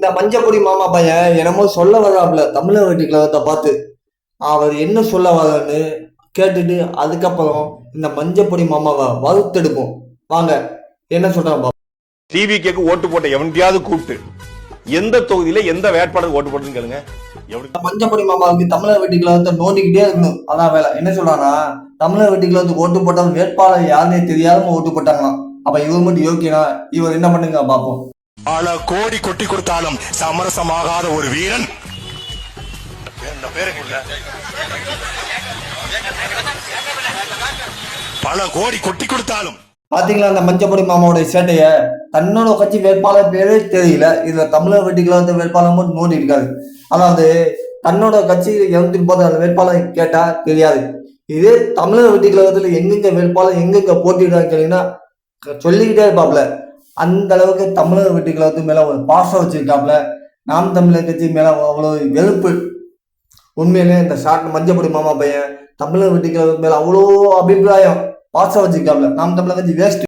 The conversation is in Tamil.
இந்த மஞ்சப்பொடி மாமா பையன் என்னமோ சொல்ல வர்றாப்புல தமிழர் வெற்றி கழகத்தை பார்த்து. அவர் என்ன சொல்ல வர்றாருன்னு கேட்டுட்டு அதுக்கப்புறம் இந்த மஞ்சப்பொடி மாமாவை வறுத்தெடுப்போம். வாங்க என்ன சொல்றாங்க. டிவிக்கு ஓட்டு போட்ட எவன்டையாவது கூப்பிட்டு எந்த தொகுதியில எந்த வேட்பாளர் ஓட்டு போட்டுன்னு கேளுங்க. மஞ்சப்பொடி மாமாவுக்கு தமிழர் வெற்றி கழகத்தை நோண்டிக்கிட்டே இருக்கணும், அதான் வேலை. என்ன சொல்றாங்கன்னா, தமிழர் வெற்றி கழகத்துக்கு ஓட்டு போட்டாலும் வேட்பாளர் யாருன்னே தெரியாம ஓட்டு போட்டாங்களாம். அப்ப இவர் மட்டும் யோக்கியனா? இவர் என்ன பண்ணுங்க பாப்போம். பல கோடி கொட்டி கொடுத்தாலும் சமரசமாகாத ஒரு வீரன். பல கோடி கொட்டி கொடுத்தாலும். பாத்தீங்களா அந்த மஞ்சப்பொடி மாமாவோட சேட்டைய? தன்னோட கட்சி வேட்பாளர் பேரே தெரியல, இதுல தமிழர் வெற்றி கழகத்து வேட்பாளர் மட்டும் நோண்டி இருக்காரு. அதாவது தன்னோட கட்சி 230 வேட்பாளர் கேட்டா தெரியாது. இதே தமிழர் வெற்றி கழகத்துல எங்கெங்க வேட்பாளர் எங்கெங்க போட்டிடுறாங்க கேட்டீங்கன்னா சொல்லிக்கிட்டே இருப்பாப்ல. அந்த அளவுக்கு தமிழர் வெற்றி கழகத்து மேல ஒரு பாசம் வச்சிருக்காப்ல. நாம் தமிழர் கட்சி மேல அவ்வளவு வெறுப்பு. உண்மையிலே இந்த ஷார்ட் மஞ்சப்பொடி மாமா பையன் தமிழர் வெற்றி கழகத்து மேல அவ்வளோ அபிப்பிராயம் பாசம் வச்சிருக்காப்ல. நாம் தமிழர் கட்சி வேஸ்ட்.